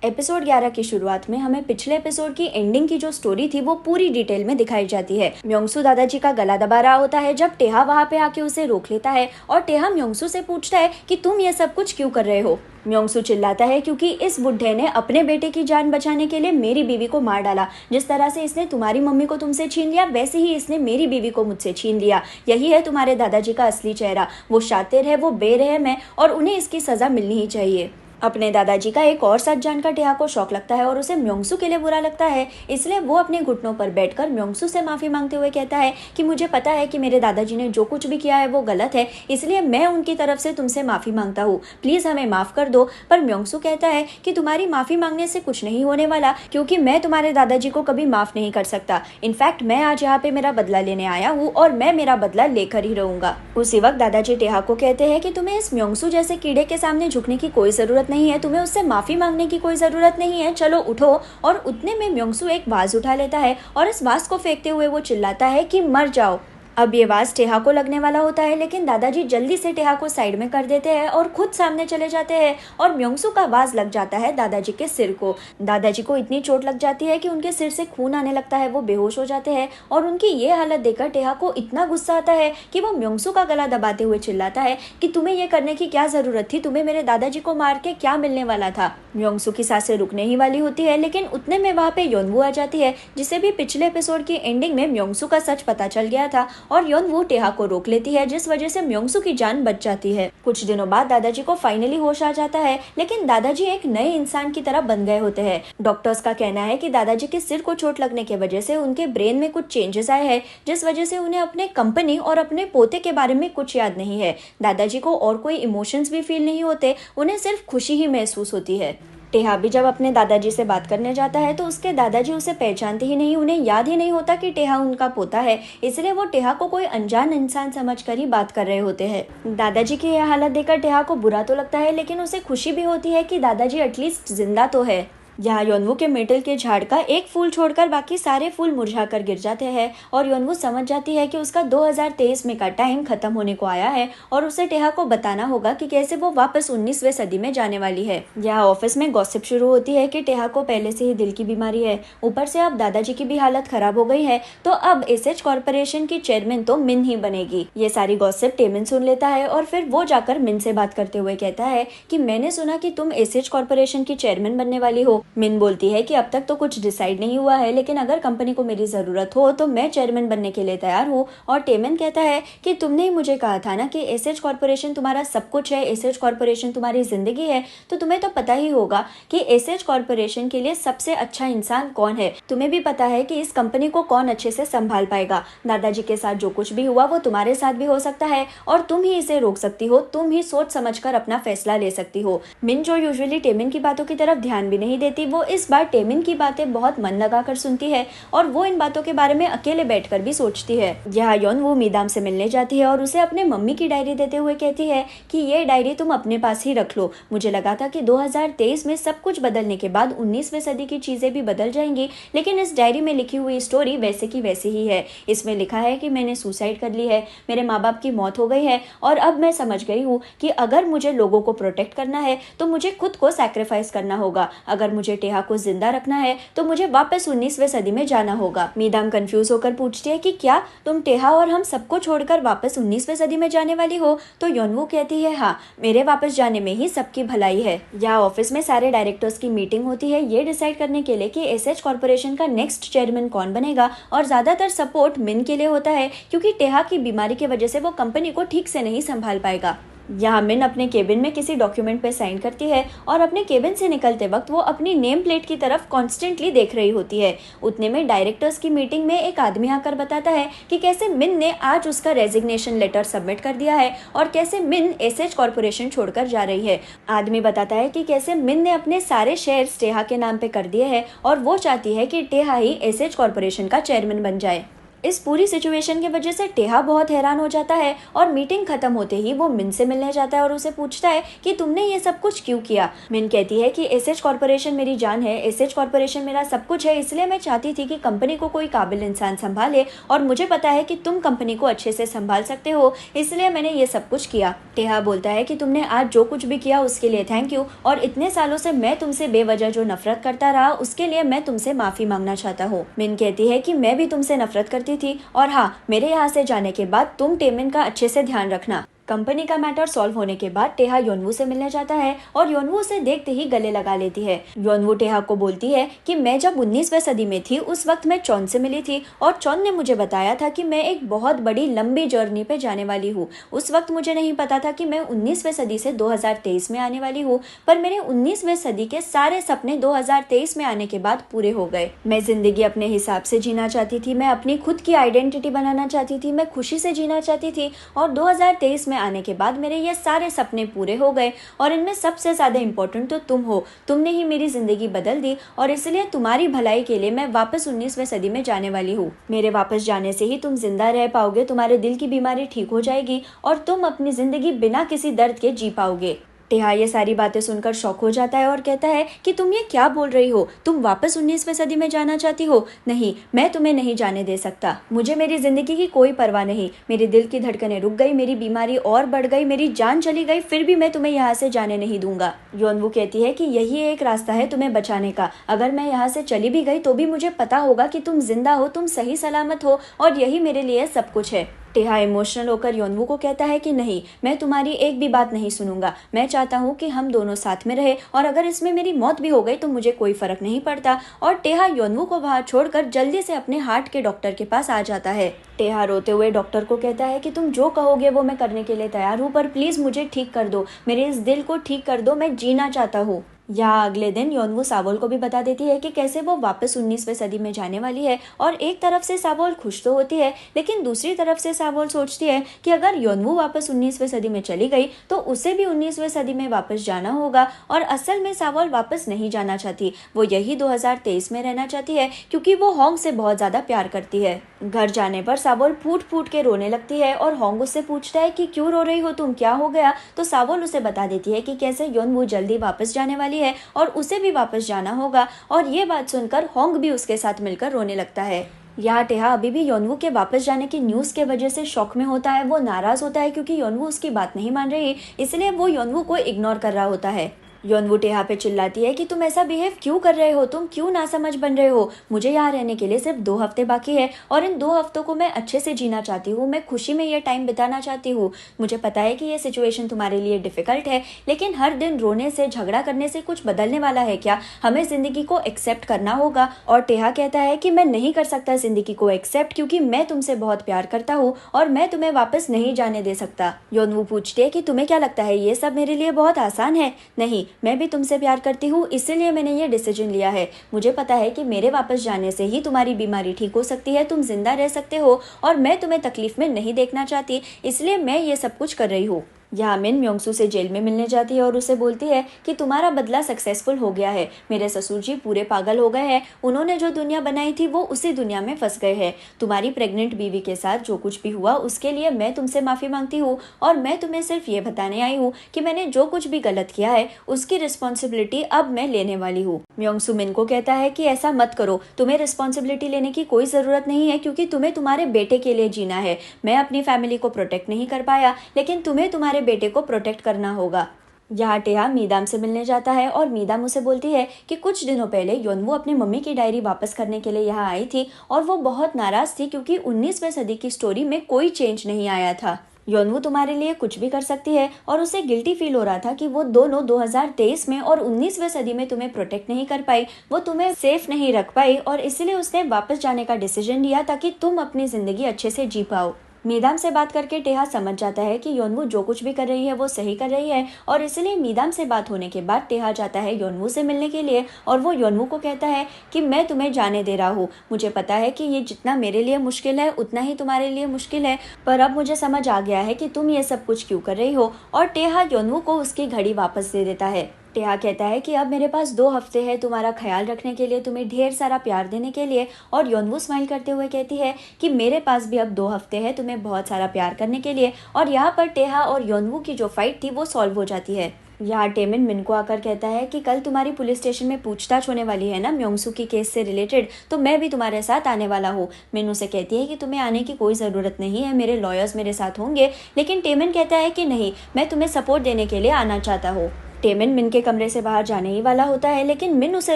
Episode 11 की शुरुआत में हमें पिछले एपिसोड की एंडिंग की जो स्टोरी थी वो पूरी डिटेल में दिखाई जाती है। म्योंगसू दादाजी का गला दबा रहा होता है जब टेहा वहाँ पे आके उसे रोक लेता है और टेहा म्योंगसू से पूछता है कि तुम ये सब कुछ क्यों कर रहे हो। म्योंगसू चिल्लाता है क्योंकि इस बुढ़े ने अपने बेटे की जान बचाने के लिए मेरी बीवी को मार डाला। जिस तरह से इसने तुम्हारी मम्मी को तुमसे छीन लिया वैसे ही इसने मेरी बीवी को मुझसे छीन लिया। यही है तुम्हारे दादाजी का असली चेहरा। वो शातिर है, वो बेरहम है और उन्हें इसकी सजा मिलनी ही चाहिए। अपने दादाजी का एक और सच जानकर टेहा को शौक लगता है और उसे म्योंगसू के लिए बुरा लगता है। इसलिए वो अपने घुटनों पर बैठकर म्योंगसू से माफी मांगते हुए कहता है कि मुझे पता है कि मेरे दादाजी ने जो कुछ भी किया है वो गलत है, इसलिए मैं उनकी तरफ से तुमसे माफी मांगता हूँ, प्लीज हमें माफ कर दो। पर म्योंगसू कहता है कि तुम्हारी माफी मांगने से कुछ नहीं होने वाला, क्योंकि मैं तुम्हारे दादाजी को कभी माफ नहीं कर सकता। इनफैक्ट मैं आज यहाँ पे मेरा बदला लेने आया हूँ और मैं मेरा बदला लेकर ही रहूंगा। उसी वक्त दादाजी टेहा को कहते हैं कि तुम्हें इस म्योंगसू जैसे कीड़े के सामने झुकने की कोई जरूरत नहीं है, तुम्हें उससे माफी मांगने की कोई जरूरत नहीं है, चलो उठो। और उतने में म्योंगसू एक वाज उठा लेता है और इस वाज को फेंकते हुए वो चिल्लाता है कि मर जाओ। अब ये वाज टेहा को लगने वाला होता है, लेकिन दादाजी जल्दी से टेहा को साइड में कर देते हैं और खुद सामने चले जाते हैं और म्योंगसू का वाज लग जाता है दादाजी के सिर को। दादाजी को इतनी चोट लग जाती है कि उनके सिर से खून आने लगता है, वो बेहोश हो जाते हैं और उनकी ये हालत देखकर टेहा को इतना गुस्सा आता है कि वो म्योंगसू का गला दबाते हुए चिल्लाता है कि तुम्हें ये करने की क्या जरूरत थी, तुम्हें मेरे दादाजी को मार के क्या मिलने वाला था। म्योंगसू की सांसें रुकने ही वाली होती है, लेकिन उतने में वहाँ पे योनवू आ जाती है, जिसे भी पिछले एपिसोड की एंडिंग में म्योंगसू का सच पता चल गया था और योनवू टेहा को रोक लेती है, जिस वजह से म्योंगसू की जान बच जाती है। कुछ दिनों बाद दादाजी को फाइनली होश आ जाता है, लेकिन दादाजी एक नए इंसान की तरह बन गए होते हैं। डॉक्टर्स का कहना है कि दादाजी के सिर को चोट लगने की वजह से उनके ब्रेन में कुछ चेंजेस आए हैं, जिस वजह से उन्हें अपने कंपनी और अपने पोते के बारे में कुछ याद नहीं है। दादाजी को और कोई इमोशंस भी फील नहीं होते, उन्हें सिर्फ खुशी ही महसूस होती है। टेहा भी जब अपने दादाजी से बात करने जाता है तो उसके दादाजी उसे पहचानते ही नहीं, उन्हें याद ही नहीं होता कि टेहा उनका पोता है, इसलिए वो टेहा को कोई अनजान इंसान समझकर ही बात कर रहे होते हैं। दादाजी की यह हालत देखकर टेहा को बुरा तो लगता है, लेकिन उसे खुशी भी होती है कि दादाजी एटलीस्ट जिंदा तो है। यहाँ योनवू के मेटल के झाड़ का एक फूल छोड़कर बाकी सारे फूल मुरझाकर गिर जाते हैं और योनवू समझ जाती है कि उसका 2023 में का टाइम खत्म होने को आया है और उसे टेहा को बताना होगा कि कैसे वो वापस 19वीं सदी में जाने वाली है। यहाँ ऑफिस में गॉसिप शुरू होती है कि टेहा को पहले से ही दिल की बीमारी है, ऊपर से अब दादाजी की भी हालत खराब हो गई है, तो अब एसएच कॉर्पोरेशन की चेयरमैन तो मिन ही बनेगी। ये सारी गॉसिप टेमिन सुन लेता है और फिर वो जाकर मिन से बात करते हुए कहता है कि मैंने सुना कि तुम एसएच कॉर्पोरेशन की चेयरमैन बनने वाली हो। मिन बोलती है कि अब तक तो कुछ डिसाइड नहीं हुआ है, लेकिन अगर कंपनी को मेरी जरूरत हो तो मैं चेयरमैन बनने के लिए तैयार हूँ। और टेमन कहता है कि तुमने ही मुझे कहा था ना कि एसएच कॉर्पोरेशन तुम्हारा सब कुछ है, एसएच कॉर्पोरेशन तुम्हारी जिंदगी है, तो तुम्हें तो पता ही होगा कि एसएच कॉर्पोरेशन के लिए सबसे अच्छा इंसान कौन है। तुम्हें भी पता है कि इस कंपनी को कौन अच्छे से संभाल पाएगा। दादाजी के साथ जो कुछ भी हुआ वो तुम्हारे साथ भी हो सकता है और तुम ही इसे रोक सकती हो, तुम ही सोच समझकर अपना फैसला ले सकती हो। मिन जो यूजुअली टेमन की बातों की तरफ ध्यान भी नहीं देती, वो इस बार टेमिन की बातें बहुत मन लगाकर सुनती है और वो इन बातों के बारे में अकेले बैठकर भी सोचती है। यहाँ योनवू मीदाम से मिलने जाती है और उसे अपने मम्मी की डायरी देते हुए कहती है कि ये डायरी तुम अपने पास ही रख लो। मुझे लगा था कि 2023 में सब कुछ बदलने के बाद 19वीं सदी की चीजें भी बदल जाएंगी, लेकिन इस डायरी में लिखी हुई स्टोरी वैसे की वैसी ही है। इसमें लिखा है कि मैंने सुसाइड कर ली है, मेरे माँ बाप की मौत हो गई है और अब मैं समझ गई हूँ कि अगर मुझे लोगों को प्रोटेक्ट करना है तो मुझे खुद को सैक्रिफाइस करना होगा। अगर मुझे टेहा को जिंदा रखना है तो मुझे वापस 19वीं सदी में जाना होगा। मीदाम कंफ्यूज होकर पूछती है कि क्या तुम टेहा और हम सबको छोड़कर वापस 19वीं सदी में जाने वाली हो? तो योनवू कहती है हाँ, मेरे वापस जाने में ही सबकी भलाई है। यहाँ ऑफिस में सारे डायरेक्टर्स की मीटिंग होती है ये डिसाइड करने के लिए कि एसएच कॉर्पोरेशन का नेक्स्ट चेयरमैन कौन बनेगा, और ज्यादातर सपोर्ट मिन के लिए होता है क्योंकि टेहा की बीमारी की वजह से वो कंपनी को ठीक से नहीं संभाल पाएगा। यहाँ मिन अपने केबिन में किसी डॉक्यूमेंट पे साइन करती है और अपने केबिन से निकलते वक्त वो अपनी नेम प्लेट की तरफ कॉन्स्टेंटली देख रही होती है। उतने में डायरेक्टर्स की मीटिंग में एक आदमी आकर बताता है कि कैसे मिन ने आज उसका रेजिग्नेशन लेटर सबमिट कर दिया है और कैसे मिन एसएच कॉर्पोरेशन छोड़कर जा रही है। आदमी बताता है कि कैसे मिन ने अपने सारे शेयर्स टेहा के नाम पे कर दिए हैं और वो चाहती है कि टेहा ही एसएच कॉर्पोरेशन का चेयरमैन बन जाए। इस पूरी सिचुएशन की वजह से टेहा बहुत हैरान हो जाता है और मीटिंग खत्म होते ही वो मिन से मिलने जाता है और उसे पूछता है कि तुमने ये सब कुछ क्यों किया। मिन कहती है कि एसएच कॉर्पोरेशन मेरी जान है, एसएच कॉर्पोरेशन मेरा सब कुछ है, इसलिए मैं चाहती थी कि कंपनी को कोई काबिल इंसान संभाले और मुझे पता है कि तुम कंपनी को अच्छे से संभाल सकते हो, इसलिए मैंने ये सब कुछ किया। टेहा बोलता है कि तुमने आज जो कुछ भी किया उसके लिए थैंक यू, और इतने सालों से मैं तुमसे बेवजह जो नफरत करता रहा उसके लिए मैं तुमसे माफी मांगना चाहता हूँ। मिन कहती है कि मैं भी तुमसे नफरत करती थी और हाँ, मेरे यहाँ से जाने के बाद तुम टेमिन का अच्छे से ध्यान रखना। कंपनी का मैटर सॉल्व होने के बाद टेहा योनवू से मिलने जाता है और योनवू उसे देखते ही गले लगा लेती है। योनवू टेहा को बोलती है कि मैं जब 19वीं सदी में थी उस वक्त मैं चौन से मिली थी और चौन ने मुझे बताया था कि मैं एक बहुत बड़ी लंबी जर्नी पे जाने वाली हूँ। उस वक्त मुझे नहीं पता था कि मैं 19वीं सदी से 2023 में आने वाली हूँ, पर मेरे 19वीं सदी के सारे सपने 2023 में आने के बाद पूरे हो गए। मैं जिंदगी अपने हिसाब से जीना चाहती थी, मैं अपनी खुद की आइडेंटिटी बनाना चाहती थी, मैं खुशी से जीना चाहती थी और 2023 में आने के बाद मेरे ये सारे सपने पूरे हो गए और इनमें सबसे ज्यादा इम्पोर्टेंट तो तुम हो। तुमने ही मेरी जिंदगी बदल दी और इसलिए तुम्हारी भलाई के लिए मैं वापस 19वीं सदी में जाने वाली हूँ। मेरे वापस जाने से ही तुम जिंदा रह पाओगे, तुम्हारे दिल की बीमारी ठीक हो जाएगी और तुम अपनी जिंदगी बिना किसी दर्द के जी पाओगे। टेहा ये सारी बातें सुनकर शॉक हो जाता है और कहता है कि तुम ये क्या बोल रही हो, तुम वापस 19वीं सदी में जाना चाहती हो? नहीं, मैं तुम्हें नहीं जाने दे सकता। मुझे मेरी जिंदगी की कोई परवाह नहीं। मेरे दिल की धड़कनें रुक गई, मेरी बीमारी और बढ़ गई, मेरी जान चली गई, फिर भी मैं तुम्हें यहाँ से जाने नहीं दूंगा। योनवू कहती है कि यही एक रास्ता है तुम्हें बचाने का। अगर मैं यहाँ से चली भी गई तो भी मुझे पता होगा कि तुम जिंदा हो, तुम सही सलामत हो और यही मेरे लिए सब कुछ है। टेहा इमोशनल होकर योनवू को कहता है कि नहीं, मैं तुम्हारी एक भी बात नहीं सुनूंगा। मैं चाहता हूँ कि हम दोनों साथ में रहे और अगर इसमें मेरी मौत भी हो गई तो मुझे कोई फर्क नहीं पड़ता। और टेहा योनवू को बाहर छोड़कर जल्दी से अपने हार्ट के डॉक्टर के पास आ जाता है। टेहा रोते हुए डॉक्टर को कहता है कि तुम जो कहोगे वो मैं करने के लिए तैयार हूँ, पर प्लीज मुझे ठीक कर दो, मेरे इस दिल को ठीक कर दो, मैं जीना चाहता हूँ। यहाँ अगले दिन योनवू सावोल को भी बता देती है कि कैसे वो वापस 19वीं सदी में जाने वाली है और एक तरफ से सावोल खुश तो होती है, लेकिन दूसरी तरफ से सावोल सोचती है कि अगर योनवू वापस 19वीं सदी में चली गई तो उसे भी 19वीं सदी में वापस जाना होगा। और असल में सावोल वापस नहीं जाना चाहती, वो यही 2023 में रहना चाहती है क्योंकि वो होंग से बहुत ज्यादा प्यार करती है। घर जाने पर सावोल फूट फूट के रोने लगती है और होंग उससे पूछता है कि क्यों रो रही हो तुम, क्या हो गया? तो सावोल उसे बता देती है कि कैसे योनवू जल्दी वापस जाने वाली है और उसे भी वापस जाना होगा। और ये बात सुनकर होंग भी उसके साथ मिलकर रोने लगता है। यहाँ टेहा अभी भी योनवू के वापस जाने की न्यूज के वजह से शॉक में होता है। वो नाराज होता है क्योंकि योनवू उसकी बात नहीं मान रही, इसलिए वो योनवू को इग्नोर कर रहा होता है। योनवू टेहा पे चिल्लाती है कि तुम ऐसा बिहेव क्यों कर रहे हो, तुम क्यों नासमझ बन रहे हो? मुझे यहाँ रहने के लिए सिर्फ 2 हफ्ते बाकी है और इन 2 हफ्तों को मैं अच्छे से जीना चाहती हूँ, मैं खुशी में ये टाइम बिताना चाहती हूँ। मुझे पता है कि ये सिचुएशन तुम्हारे लिए डिफिकल्ट है, लेकिन हर दिन रोने से, झगड़ा करने से कुछ बदलने वाला है क्या? हमें जिंदगी को एक्सेप्ट करना होगा। और टेहा कहता है कि मैं नहीं कर सकता जिंदगी को एक्सेप्ट क्योंकि मैं तुमसे बहुत प्यार करता हूँ और मैं तुम्हें वापस नहीं जाने दे सकता। योनवू पूछती है कि तुम्हें क्या लगता है ये सब मेरे लिए बहुत आसान है? नहीं, मैं भी तुमसे प्यार करती हूँ, इसलिए मैंने ये डिसीजन लिया है। मुझे पता है कि मेरे वापस जाने से ही तुम्हारी बीमारी ठीक हो सकती है, तुम जिंदा रह सकते हो और मैं तुम्हें तकलीफ में नहीं देखना चाहती, इसलिए मैं ये सब कुछ कर रही हूँ। यहाँ मिन म्योंगसू से जेल में मिलने जाती है और उसे बोलती है कि तुम्हारा बदला सक्सेसफुल हो गया है। मेरे ससुर जी पूरे पागल हो गए हैं, उन्होंने जो दुनिया बनाई थी वो उसी दुनिया में फंस गए हैं। तुम्हारी प्रेग्नेंट बीवी के साथ जो कुछ भी हुआ उसके लिए मैं तुमसे माफी मांगती हूँ और मैं तुम्हें सिर्फ ये बताने आई हूँ कि मैंने जो कुछ भी गलत किया है उसकी रिस्पॉन्सिबिलिटी अब मैं लेने वाली हूँ। म्योंगसू मिन को कहता है कि ऐसा मत करो, तुम्हें रिस्पॉन्सिबिलिटी लेने की कोई जरूरत नहीं है क्योंकि तुम्हें तुम्हारे बेटे के लिए जीना है। मैं अपनी फैमिली को प्रोटेक्ट नहीं कर पाया, लेकिन तुम्हें तुम्हारे बेटे को प्रोटेक्ट करना होगा। यहाँ टेहा मीदाम से मिलने जाता है और मीदाम उसे बोलती है कि कुछ दिनों पहले योनवू अपनी मम्मी की डायरी वापस करने के लिए यहाँ आई थी और वो बहुत नाराज थी क्योंकि 19वीं सदी की स्टोरी में कोई चेंज नहीं आया था। योनवू तुम्हारे लिए कुछ भी कर सकती है और उसे गिल्टी फील हो रहा था कि वो दोनों 2023 में और 19वीं सदी में तुम्हें प्रोटेक्ट नहीं कर पाई, वो तुम्हें सेफ नहीं रख पाई और इसलिए उसने वापस जाने का डिसीजन लिया ताकि तुम अपनी जिंदगी अच्छे से जी पाओ। मीदाम से बात करके टेहा समझ जाता है कि योनवू जो कुछ भी कर रही है वो सही कर रही है और इसलिए मीदाम से बात होने के बाद टेहा जाता है योनवू से मिलने के लिए और वो योनवू को कहता है कि मैं तुम्हें जाने दे रहा हूँ। मुझे पता है कि ये जितना मेरे लिए मुश्किल है उतना ही तुम्हारे लिए मुश्किल है, पर अब मुझे समझ आ गया है कि तुम ये सब कुछ क्यों कर रही हो। और टेहा योनवू को उसकी घड़ी वापस दे देता है। टेहा कहता है कि अब मेरे पास 2 हफ्ते है तुम्हारा ख्याल रखने के लिए, तुम्हें ढेर सारा प्यार देने के लिए। और योनवू स्माइल करते हुए कहती है कि मेरे पास भी अब 2 हफ्ते है तुम्हें बहुत सारा प्यार करने के लिए। और यहाँ पर टेहा और योनवू की जो फाइट थी वो सॉल्व हो जाती है। यहाँ टेमिन मिन को आकर कहता है कि कल तुम्हारी पुलिस स्टेशन में पूछताछ होने वाली है ना म्योंगसू की केस से रिलेटेड, तो मैं भी तुम्हारे साथ आने वाला हूँ। मिन उसे कहती है कि तुम्हें आने की कोई ज़रूरत नहीं है, मेरे लॉयर्स मेरे साथ होंगे। लेकिन टेमिन कहता है कि नहीं, मैं तुम्हें सपोर्ट देने के लिए आना चाहता हूँ। टेमिन मिन के कमरे से बाहर जाने ही वाला होता है, लेकिन मिन उसे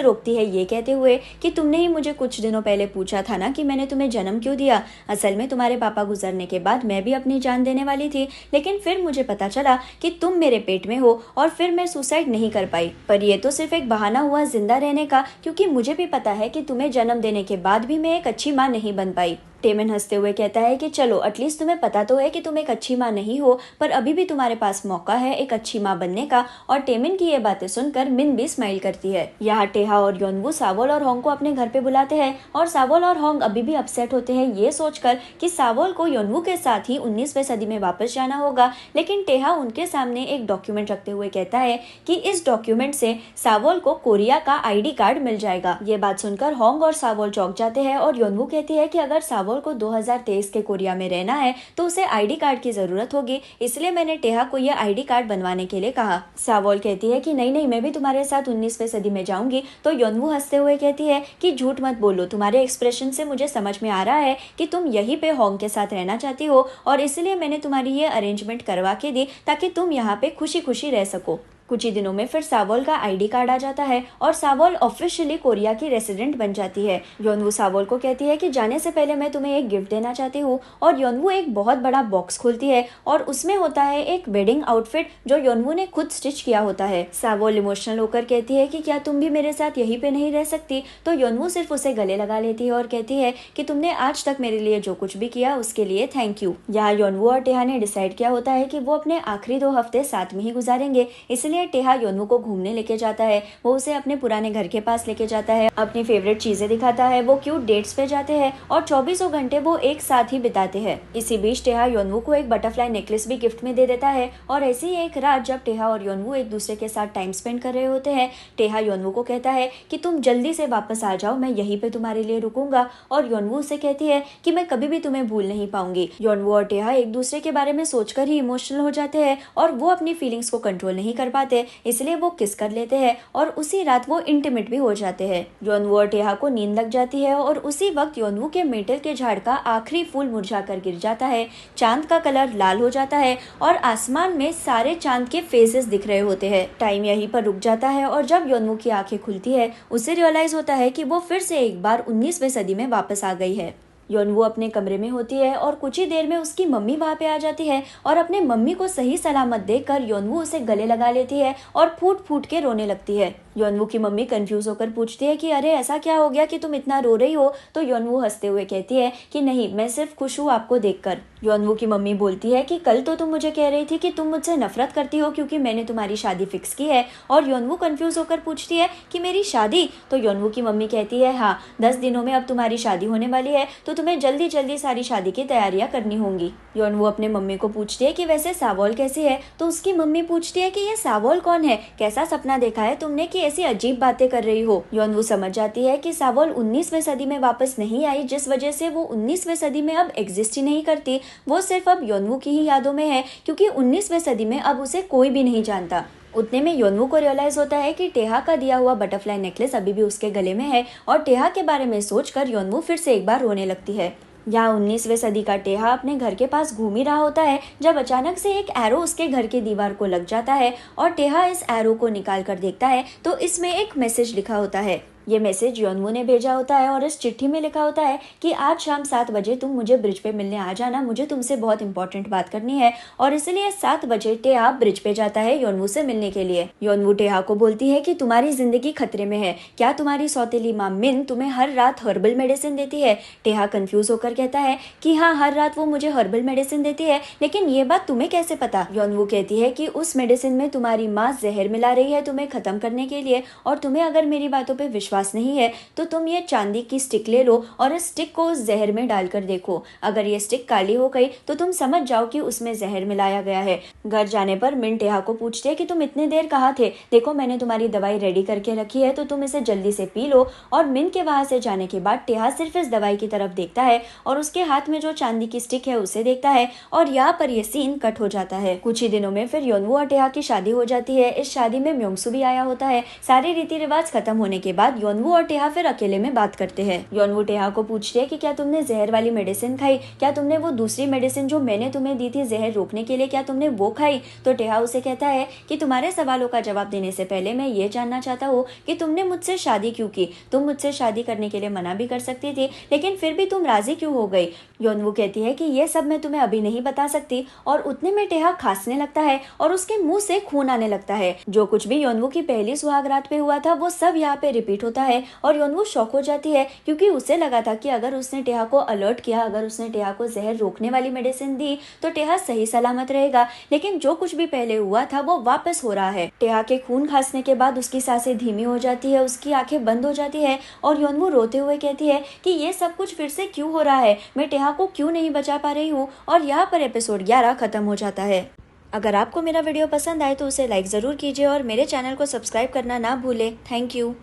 रोकती है ये कहते हुए कि तुमने ही मुझे कुछ दिनों पहले पूछा था ना कि मैंने तुम्हें जन्म क्यों दिया। असल में तुम्हारे पापा गुजरने के बाद मैं भी अपनी जान देने वाली थी, लेकिन फिर मुझे पता चला कि तुम मेरे पेट में हो और फिर मैं सुसाइड नहीं कर पाई। पर ये तो सिर्फ एक बहाना हुआ जिंदा रहने का, क्योंकि मुझे भी पता है कि तुम्हें जन्म देने के बाद भी मैं एक अच्छी माँ नहीं बन पाई। टेमिन हंसते हुए कहता है कि चलो एटलीस्ट तुम्हें पता तो है कि तुम एक अच्छी माँ नहीं हो, पर अभी भी तुम्हारे पास मौका है एक अच्छी माँ बनने का। और टेमिन की ये बातें सुनकर मिन भी स्माइल करती है। यहाँ टेहा और योनवू सावोल और होंग को अपने घर पे बुलाते हैं और सावोल और होंग अभी भी अपसेट होते हैं ये सोचकर कि सावोल को योनवू के साथ ही 19वीं सदी में वापस जाना होगा। लेकिन टेहा उनके सामने एक डॉक्यूमेंट रखते हुए कहता है कि इस डॉक्यूमेंट से सावोल को कोरिया का ID कार्ड मिल जाएगा। ये बात सुनकर होंग और सावोल चौंक जाते हैं और योनवू कहती है कि अगर सावोल को 2023 के कोरिया में रहना है तो उसे ID कार्ड की जरूरत होगी, इसलिए मैंने टेहा को यह ID कार्ड बनवाने के लिए कहा। सावोल कहती है कि नहीं नहीं, मैं भी तुम्हारे साथ 19वीं सदी में जाऊंगी। तो योनवू हंसते हुए कहती है कि झूठ मत बोलो, तुम्हारे एक्सप्रेशन से मुझे समझ में आ रहा है कि तुम यहीं पे होंग के साथ रहना चाहती हो और इसलिए मैंने तुम्हारी ये अरेंजमेंट करवा के दी ताकि तुम यहाँ पे खुशी खुशी रह सको। कुछ ही दिनों में फिर सावोल का ID कार्ड आ जाता है और सावोल ऑफिशियली कोरिया की रेसिडेंट बन जाती है। योनवू सावोल को कहती है कि जाने से पहले मैं तुम्हें एक गिफ्ट देना चाहती हूँ। और योनवू एक बहुत बड़ा बॉक्स खोलती है और उसमें होता है एक वेडिंग आउटफिट जो योनवू ने खुद स्टिच किया होता है। सावोल इमोशनल होकर कहती है कि क्या तुम भी मेरे साथ यहीं पे नहीं रह सकती। तो योनवू सिर्फ उसे गले लगा लेती है और कहती है कि तुमने आज तक मेरे लिए जो कुछ भी किया उसके लिए थैंक यू। यहाँ योनवू और टेहा ने डिसाइड किया होता है कि वो अपने आखिरी 2 हफ्ते साथ में ही गुजारेंगे, इसलिए टेहा योनवू को घूमने लेके जाता है। वो उसे अपने पुराने घर के पास लेके जाता है, अपनी फेवरेट चीजें दिखाता है, वो क्यूट डेट्स पे जाते हैं और 24 घंटे वो एक साथ ही बिताते हैं। इसी बीच टेहा योनवू को एक बटरफ्लाई नेकलेस भी गिफ्ट में दे देता है। और ऐसी ही एक रात जब टेहा और योनवू एक दूसरे के साथ टाइम स्पेंड कर रहे होते हैं, टेहा योनवू को कहता है कि तुम जल्दी से वापस आ जाओ, मैं यहीं पे तुम्हारे लिए रुकूंगा। और योनवू उसे कहती है कि मैं कभी भी तुम्हें भूल नहीं पाऊंगी। योनवू और टेहा एक दूसरे के बारे में सोचकर ही इमोशनल हो जाते हैं और वो अपनी फीलिंग्स को कंट्रोल नहीं कर पाते, इसलिए वो किस कर लेते हैं और उसी रात वो इंटीमेट भी हो जाते हैं। योनवू और टेहा को नींद लग जाती है और उसी वक्त योनवू के मेटल के झाड़ का आखिरी फूल मुरझाकर गिर जाता है। चांद का कलर लाल हो जाता है और आसमान में सारे चांद के फेसेस दिख रहे होते हैं। टाइम यहीं पर रुक जाता है और जब योनवू की आंखें खुलती है उसे रियलाइज होता है कि वो फिर से एक बार 19वीं सदी में वापस आ गई है। योनवू अपने कमरे में होती है और कुछ ही देर में उसकी मम्मी वहाँ पे आ जाती है और अपने मम्मी को सही सलामत देखकर योनवू उसे गले लगा लेती है और फूट फूट के रोने लगती है। योनवू की मम्मी कंफ्यूज होकर पूछती है कि अरे ऐसा क्या हो गया कि तुम इतना रो रही हो। तो योनवू हंसते हुए कहती है कि नहीं, मैं सिर्फ खुश हूँ आपको देखकर। योनवू की मम्मी बोलती है कि कल तो तुम मुझे कह रही थी कि तुम मुझसे नफरत करती हो क्योंकि मैंने तुम्हारी शादी फिक्स की है। और योनवू कंफ्यूज होकर पूछती है कि मेरी शादी। तो योनवू की मम्मी कहती है हाँ, 10 दिनों में अब तुम्हारी शादी होने वाली है, तो तुम्हें जल्दी जल्दी सारी शादी की तैयारियां करनी होंगी। योनवू अपने मम्मी को पूछती है कि वैसे सावोल कैसी है। तो उसकी मम्मी पूछती है कि ये सावोल कौन है, कैसा सपना देखा है तुमने कि ऐसी अजीब बातें कर रही हो। योनवू समझ जाती है कि सावोल 19वीं सदी में वापस नहीं आई, जिस वजह से वो 19वीं सदी में अब एग्जिस्ट ही नहीं करती। वो सिर्फ अब योनवू की ही यादों में है, क्योंकि 19वीं सदी में अब उसे कोई भी नहीं जानता। उतने में योनवू को रियलाइज होता है कि टेहा का दिया हुआ बटरफ्लाई नेकलेस अभी भी उसके गले में है और टेहा के बारे में सोचकर योनवू फिर से एक बार रोने लगती है। यहाँ 19वीं सदी का टेहा अपने घर के पास घूम ही रहा होता है जब अचानक से एक एरो उसके घर की दीवार को लग जाता है और टेहा इस एरो को निकाल कर देखता है तो इसमें एक मैसेज लिखा होता है। ये मैसेज योनवू ने भेजा होता है और इस चिट्ठी में लिखा होता है कि आज शाम 7 बजे तुम मुझे ब्रिज पे मिलने आ जाना, मुझे तुमसे बहुत इंपॉर्टेंट बात करनी है। और इसलिए 7 बजे टेहा ब्रिज पे जाता है योनवू से मिलने के लिए। योनवू टेहा को बोलती है कि तुम्हारी जिंदगी खतरे में है, क्या तुम्हारी सौतेली माँ मिन तुम्हें हर रात हर्बल मेडिसिन देती है। टेहा कंफ्यूज होकर कहता है कि हाँ, हर रात वो मुझे हर्बल मेडिसिन देती है, लेकिन ये बात तुम्हें कैसे पता। योनवू कहती है कि उस मेडिसिन में तुम्हारी माँ जहर मिला रही है तुम्हें खत्म करने के लिए, और तुम्हें अगर मेरी बातों पर विश्वास विश्वास नहीं है तो तुम ये चांदी की स्टिक ले लो और इस स्टिक को उस जहर में डालकर देखो। अगर ये स्टिक काली हो गई तो तुम समझ जाओ कि उसमें जहर मिलाया गया है। घर जाने पर मिन टेहा को पूछते हैं कि तुम इतने देर कहाँ थे, देखो मैंने तुम्हारी दवाई रेडी करके रखी है तो तुम इसे जल्दी से पी लो। और मिन के वहां से जाने के बाद टेहा सिर्फ इस दवाई की तरफ देखता है और उसके हाथ में जो चांदी की स्टिक है उसे देखता है और यहाँ पर यह सीन कट हो जाता है। कुछ ही दिनों में फिर योनवू और टेहा की शादी हो जाती है। इस शादी में म्योंगसू भी आया होता है। सारे रीति रिवाज खत्म होने के बाद योनवू और टेहा फिर अकेले में बात करते हैं। योनवू टेहा को पूछते हैं कि क्या तुमने जहर वाली मेडिसिन खाई, क्या तुमने वो दूसरी मेडिसिन जो मैंने तुम्हें दी थी जहर रोकने के लिए, क्या तुमने वो खाई। तो टेहा उसे कहता है कि तुम्हारे सवालों का जवाब देने से पहले मैं ये जानना चाहता हूँ कि तुमने मुझसे शादी क्यों की। तुम मुझसे शादी करने के लिए मना भी कर सकती थी, लेकिन फिर भी तुम राजी क्यों हो गई। योनवू कहती है कि ये सब मैं तुम्हें अभी नहीं बता सकती। और उतने में टेहा खांसने लगता है और उसके मुंह से खून आने लगता है। जो कुछ भी योनवू की पहली सुहाग रात पे हुआ था वो सब यहाँ पे रिपीट होता है और योनवू शॉक हो जाती है, क्योंकि उसे लगा था कि अगर उसने टेहा को अलर्ट किया, अगर उसने टेहा को जहर रोकने वाली मेडिसिन दी तो टेहा सही सलामत रहेगा। लेकिन जो कुछ भी पहले हुआ था वो वापस हो रहा है। टेहा के खून खांसने के बाद उसकी सांसें धीमी हो जाती है, उसकी आंखें बंद हो जाती है और योनवू रोते हुए कहती है कि ये सब कुछ फिर से क्यों हो रहा है, मैं टेहा को क्यों नहीं बचा पा रही हूँ। और यहाँ पर एपिसोड 11 खत्म हो जाता है। अगर आपको मेरा वीडियो पसंद आए तो उसे लाइक ज़रूर कीजिए और मेरे चैनल को सब्सक्राइब करना ना भूलें। Thank you.